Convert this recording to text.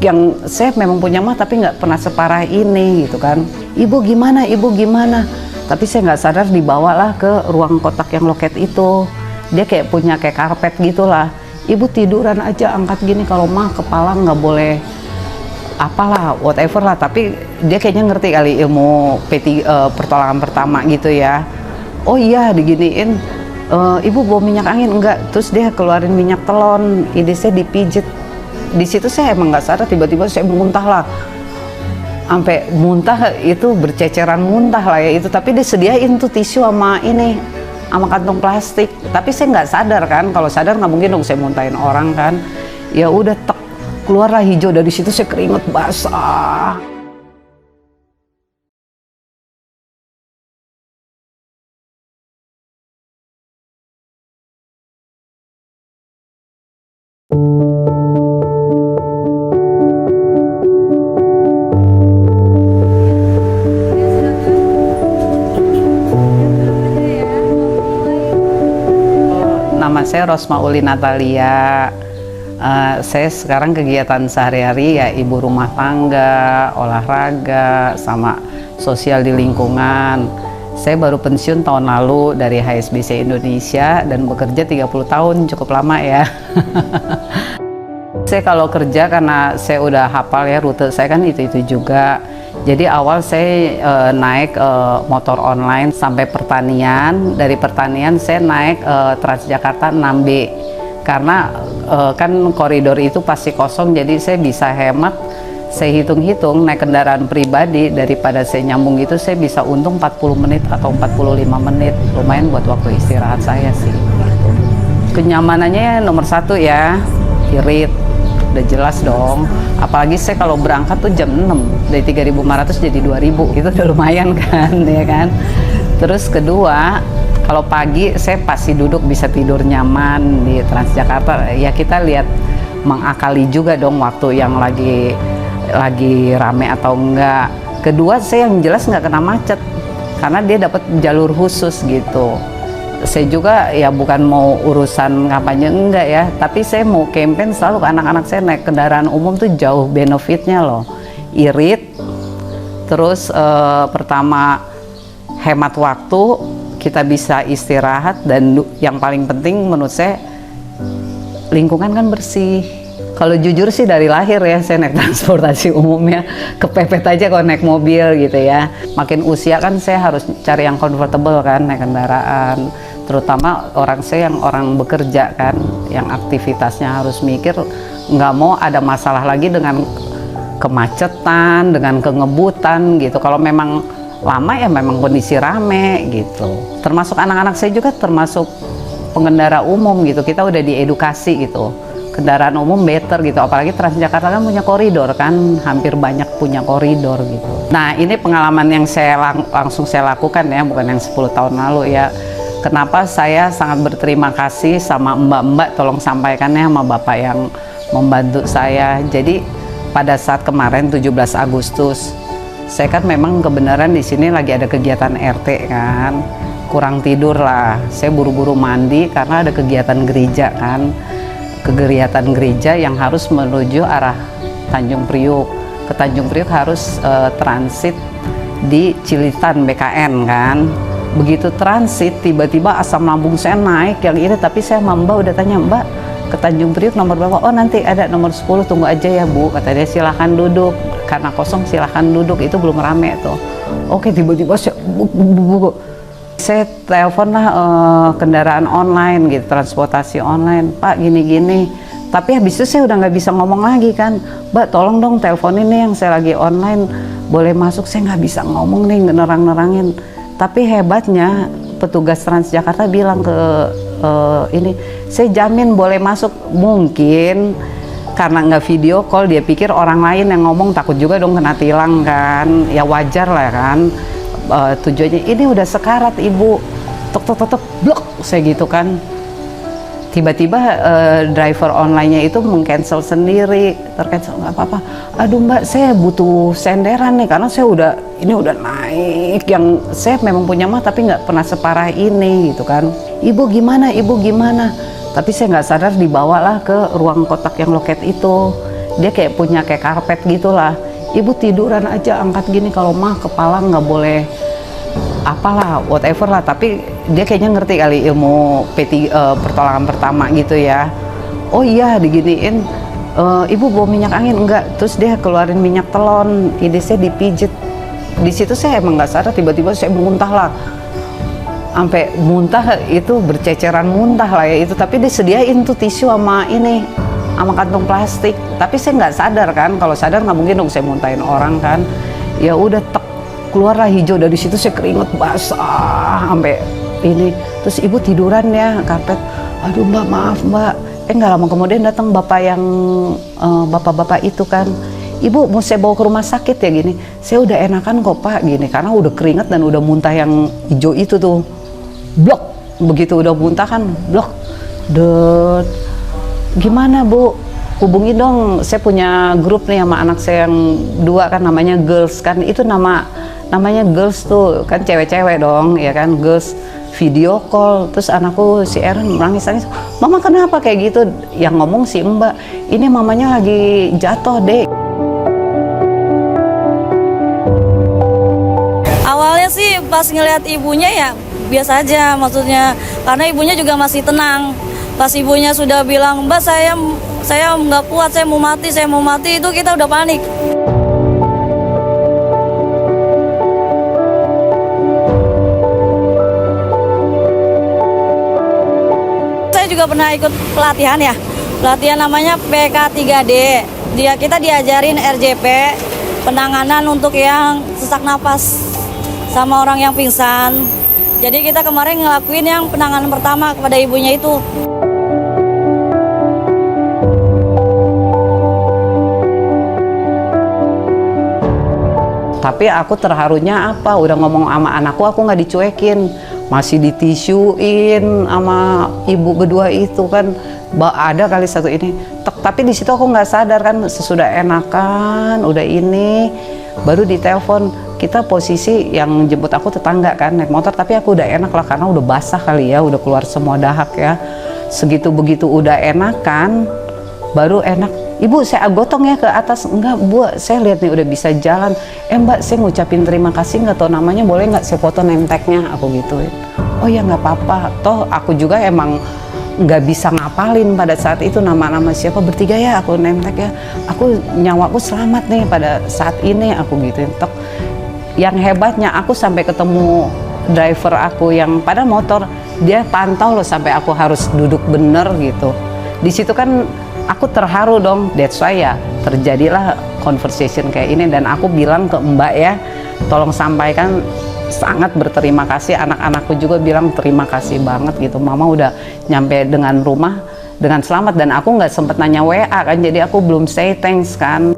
yang saya memang punya mah tapi nggak pernah separah ini gitu kan. Ibu gimana, ibu gimana? Tapi saya nggak sadar dibawalah ke ruang kotak yang loket itu. Dia kayak punya kayak karpet gitulah. Ibu tiduran aja angkat gini, kalau mah kepala nggak boleh apalah whatever lah. Tapi dia kayaknya ngerti kali ilmu pertolongan pertama gitu ya. Oh iya diginiin. Ibu bawa minyak angin enggak? Terus dia keluarin minyak telon. Ide saya dipijet. Di situ saya emang nggak sadar, tiba-tiba saya muntah lah. Sampai muntah itu berceceran muntah lah ya itu. Tapi dia sediain tuh tisu sama ini, sama kantong plastik. Tapi saya nggak sadar kan. Kalau sadar nggak mungkin dong saya muntahin orang kan. Ya udah tek, keluarlah hijau. Dari situ saya keringet basah. Nama saya Rosmauli Natalia. Saya sekarang kegiatan sehari-hari ya ibu rumah tangga, olahraga, sama sosial di lingkungan. Saya baru pensiun tahun lalu dari HSBC Indonesia dan bekerja 30 tahun, cukup lama ya. Saya kalau kerja karena saya udah hafal ya rute saya kan itu juga. Jadi awal saya naik motor online sampai Pertanian. Dari Pertanian saya naik Transjakarta 6B. Karena kan koridor itu pasti kosong, jadi saya bisa hemat. Saya hitung-hitung naik kendaraan pribadi daripada saya nyambung itu saya bisa untung 40 menit atau 45 menit. Lumayan buat waktu istirahat saya sih. Kenyamanannya nomor satu ya, irit. Udah jelas dong, apalagi saya kalau berangkat tuh jam 6 dari 3.500 jadi 2.000, itu udah lumayan kan ya kan. Terus kedua, kalau pagi saya pasti duduk bisa tidur nyaman di Transjakarta ya. Kita lihat mengakali juga dong waktu yang lagi rame atau enggak. Kedua, saya yang jelas nggak kena macet karena dia dapat jalur khusus gitu. Saya juga ya bukan mau urusan kampanye enggak ya, tapi saya mau campaign selalu ke anak-anak saya naik kendaraan umum tuh jauh benefitnya loh. Irit, terus pertama hemat waktu, kita bisa istirahat, dan yang paling penting menurut saya lingkungan kan bersih. Kalau jujur sih dari lahir ya saya naik transportasi umumnya kepepet aja kalau naik mobil gitu ya. Makin usia kan saya harus cari yang comfortable kan naik kendaraan. Terutama saya yang orang bekerja kan, yang aktivitasnya harus mikir, nggak mau ada masalah lagi dengan kemacetan, dengan kengebutan gitu. Kalau memang lama ya memang kondisi rame gitu. Termasuk anak-anak saya juga termasuk pengendara umum gitu, kita udah diedukasi gitu. Kendaraan umum better gitu, apalagi Transjakarta kan punya koridor kan, hampir banyak punya koridor gitu. Nah ini pengalaman yang langsung saya lakukan ya, bukan yang 10 tahun lalu ya. Kenapa saya sangat berterima kasih sama mbak-mbak, tolong sampaikannya sama bapak yang membantu saya. Jadi pada saat kemarin 17 Agustus, saya kan memang kebenaran di sini lagi ada kegiatan RT kan, kurang tidur lah. Saya buru-buru mandi karena ada kegiatan gereja kan, kegiatan gereja yang harus menuju arah Tanjung Priuk. Ke Tanjung Priuk harus transit di Cilitan BKN kan. Begitu transit tiba-tiba asam lambung saya naik yang ini, tapi saya sama mbak udah tanya, mbak ke Tanjung Priuk nomor berapa? Oh nanti ada nomor 10, tunggu aja ya bu, kata dia. Silahkan duduk, karena kosong silahkan duduk, itu belum rame tuh. Oke, tiba-tiba saya telepon lah kendaraan online gitu, transportasi online, pak gini-gini. Tapi habis itu saya udah nggak bisa ngomong lagi kan, mbak tolong dong telepon ini yang saya lagi online, boleh masuk? Saya nggak bisa ngomong nih, nerang-nerangin. Tapi hebatnya petugas Transjakarta bilang ke ini, saya jamin boleh masuk. Mungkin karena nggak video call dia pikir orang lain yang ngomong, takut juga dong kena tilang kan, ya wajar lah kan. Tujuannya ini udah sekarat ibu, tok blok saya gitu kan. Tiba-tiba driver online-nya itu meng-cancel sendiri, tercancel nggak apa-apa. Aduh mbak, saya butuh senderan nih karena saya udah naik, yang saya memang punya mah tapi nggak pernah separah ini gitu kan. Ibu gimana, ibu gimana? Tapi saya nggak sadar dibawalah ke ruang kotak yang loket itu. dia kayak punya kayak karpet gitulah. Ibu tiduran aja angkat gini, kalau mah kepala nggak boleh apalah whatever lah, tapi dia kayaknya ngerti kali ilmu pertolongan pertama gitu ya. Oh iya diginiin, ibu bawa minyak angin enggak, terus dia keluarin minyak telon, ini saya dipijet. Di situ saya emang nggak sadar, tiba-tiba saya muntah lah, sampai muntah itu berceceran muntah lah ya itu. Tapi disediain tuh tisu sama ini, sama kantong plastik, tapi saya nggak sadar kan. Kalau sadar nggak mungkin dong saya muntahin orang kan. Ya udah tek, keluarlah hijau. Dari situ saya keringet basah sampai ini. Terus ibu tiduran ya karpet. Aduh mbak, maaf mbak. Nggak lama kemudian datang bapak yang bapak-bapak itu kan. Ibu mau saya bawa ke rumah sakit ya gini. Saya udah enakan kok pak gini, karena udah keringet dan udah muntah yang hijau itu tuh. Blok, begitu udah muntah kan blok. Det. Gimana bu, hubungi dong, saya punya grup nih sama anak saya yang 2 kan, namanya Girls kan, itu namanya Girls tuh kan cewek-cewek dong ya kan, Girls. Video call, terus anakku si Erin nangis-nangis, mama kenapa kayak gitu? Yang ngomong si mbak, ini mamanya lagi jatuh dek. Awalnya sih pas ngeliat ibunya ya biasa aja, maksudnya karena ibunya juga masih tenang. Pas ibunya sudah bilang, mbak saya nggak kuat, saya mau mati, itu kita udah panik. Saya juga pernah ikut pelatihan namanya PK3D. Kita diajarin RJP, penanganan untuk yang sesak napas sama orang yang pingsan. Jadi kita kemarin ngelakuin yang penanganan pertama kepada ibunya itu. Tapi aku terharunya apa, udah ngomong sama anakku, aku nggak dicuekin, masih ditisuin sama ibu berdua itu kan. Ada kali satu ini, tapi di situ aku nggak sadar kan, sesudah enakan, udah ini, baru ditelepon. Kita posisi yang jemput aku tetangga kan, naik motor, tapi aku udah enak lah karena udah basah kali ya, udah keluar semua dahak ya. Segitu begitu udah enakan, baru enak. Ibu saya gotong ya ke atas. Enggak bu, saya lihat nih udah bisa jalan. Mbak saya ngucapin terima kasih, nggak tahu namanya, boleh nggak saya foto name tag-nya, aku gituin. Oh ya nggak apa-apa, toh aku juga emang nggak bisa ngapalin pada saat itu nama-nama siapa, bertiga ya aku name tag ya. Aku nyawaku selamat nih pada saat ini, aku gituin. Toh yang hebatnya aku sampai ketemu driver aku yang pada motor, dia pantau loh sampai aku harus duduk bener gitu. Di situ kan aku terharu dong, that's why ya terjadilah conversation kayak ini. Dan aku bilang ke mbak ya, tolong sampaikan sangat berterima kasih. Anak-anakku juga bilang terima kasih banget gitu, mama udah nyampe dengan rumah dengan selamat. Dan aku nggak sempet nanya WA kan, jadi aku belum say thanks kan.